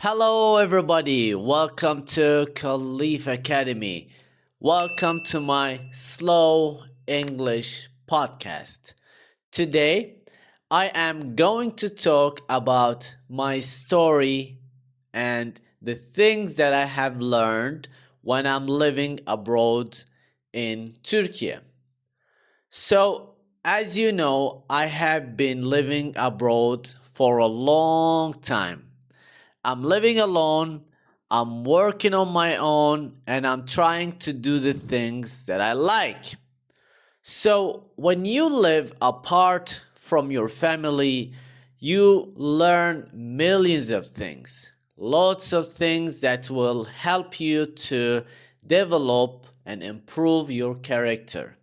Hello, everybody. Welcome to Khalif Academy. Welcome to my Slow English podcast. Today, I am going to talk about my story and the things that I have learned when I'm living abroad in Turkey. So, as you know, I have been living abroad for a long time. I'm living alone, I'm working on my own, and I'm trying to do the things that I like. So, when you live apart from your family, you learn millions of things, lots of things that will help you to develop and improve your character.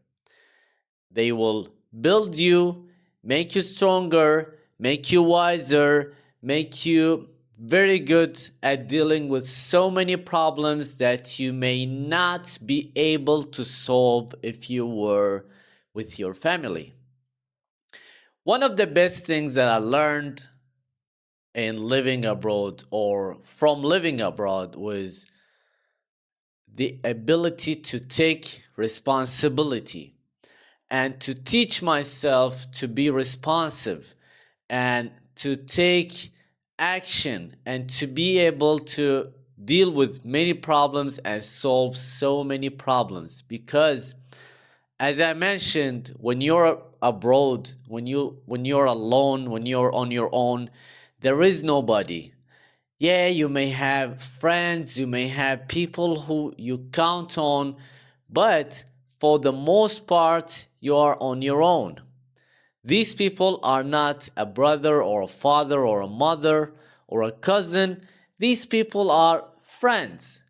They will build you, make you stronger, make you wiser, make you very good at dealing with so many problems that you may not be able to solve if you were with your family. One of the best things that I learned in living abroad or from living abroad was the ability to take responsibility and to teach myself to be responsive and to take action and to be able to deal with many problems and solve so many problems. Because as I mentioned, when you're abroad, when you're alone, when you're on your own, there is nobody. Yeah, you may have friends, you may have people who you count on, but for the most part, you are on your own. These people are not a brother or a father or a mother or a cousin. These people are friends.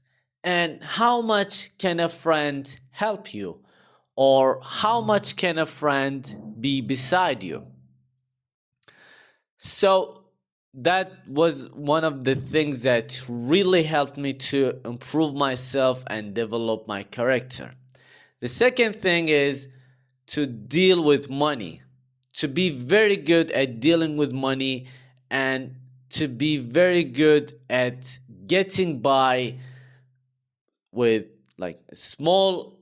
And how much can a friend help you? Or how much can a friend be beside you? So that was one of the things that really helped me to improve myself and develop my character. The second thing is to deal with money, to be very good at dealing with money and to be very good at getting by with like a small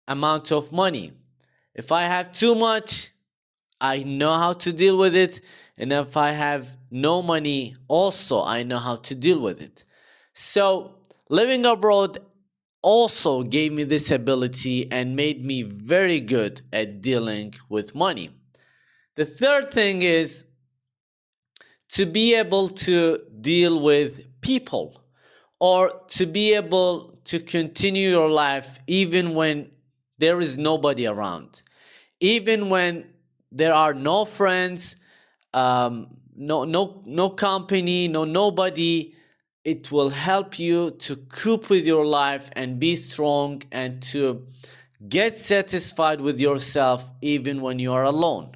amount of money. If I have too much, I know how to deal with it. And if I have no money, also I know how to deal with it. So living abroad also gave me this ability and made me very good at dealing with money. The third thing is to be able to deal with people or to be able to continue your life even when there is nobody around, even when there are no friends, no company, nobody. It will help you to cope with your life and be strong and to get satisfied with yourself even when you are alone.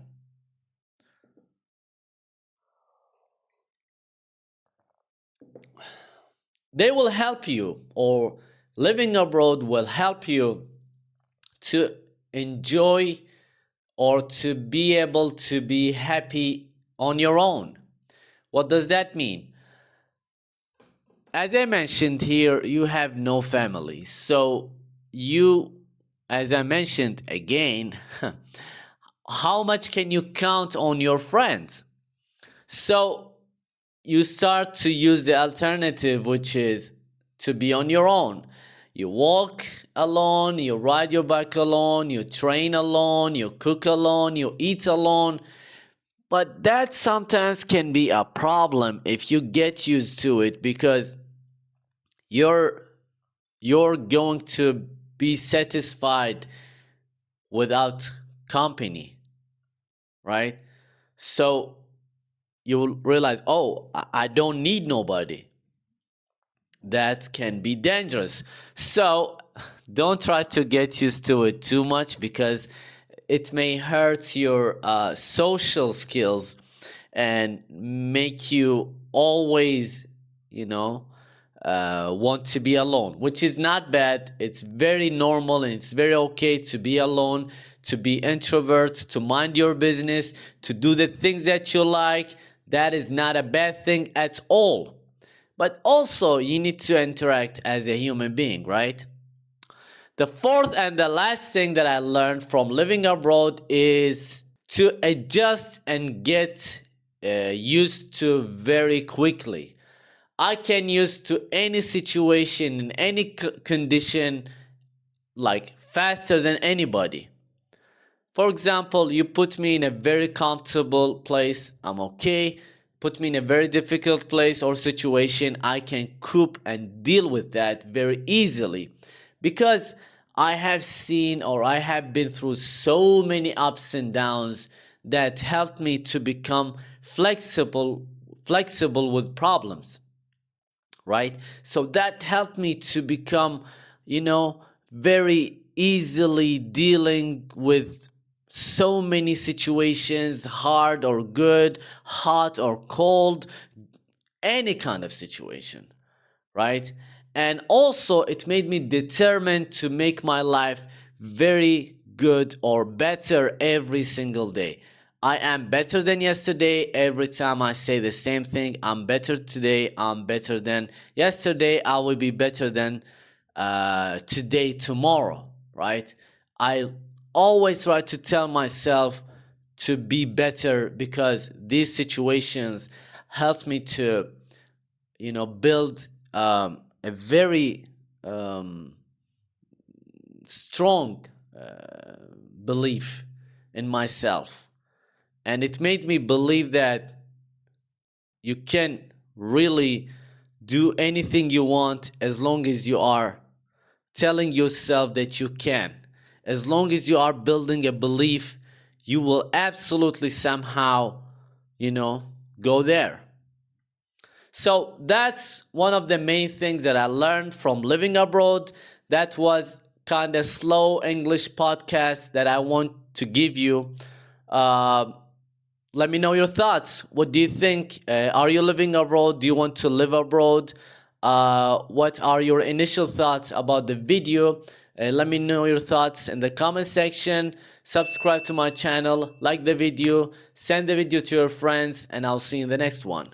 They will help you, or living abroad will help you to enjoy or to be able to be happy on your own. What does that mean? As I mentioned here, you have no family. So you, as I mentioned again, how much can you count on your friends? So you start to use the alternative, which is to be on your own. You walk alone, you ride your bike alone, you train alone, you cook alone, you eat alone. But that sometimes can be a problem if you get used to it, because you're you're going to be satisfied without company, right? So you will realize, oh, I don't need nobody. That can be dangerous. So don't try to get used to it too much, because it may hurt your social skills and make you always, you know, want to be alone, which is not bad. It's very normal and it's very okay to be alone, to be introvert, to mind your business, to do the things that you like. That is not a bad thing at all. but also you need to interact as a human being, right? The fourth and the last thing that I learned from living abroad is to adjust and get used to very quickly. I can use to any situation in any condition like faster than anybody. For example, you put me in a very comfortable place, I'm okay. Put me in a very difficult place or situation, I can cope and deal with that very easily because I have seen or I have been through so many ups and downs that helped me to become flexible with problems, right? So that helped me to become, very easily dealing with so many situations, hard or good, hot or cold, any kind of situation, right? And also, it made me determined to make my life very good or better every single day. I am better than yesterday. Every time I say the same thing, I'm better today, I'm better than yesterday, I will be better than today, tomorrow, right? I always try to tell myself to be better because these situations help me to build a very um, strong belief in myself, and it made me believe that you can really do anything you want as long as you are telling yourself that you can. As long as you are building a belief, you will absolutely somehow, you know, go there. So that's one of the main things that I learned from living abroad. That was kind of slow English podcast that I want to give you. Uh, Let me know your thoughts. What do you think? Are you living abroad? Do you want to live abroad? What are your initial thoughts about the video? Let me know your thoughts in the comment section. Subscribe to my channel, like the video, send the video to your friends, and I'll see you in the next one.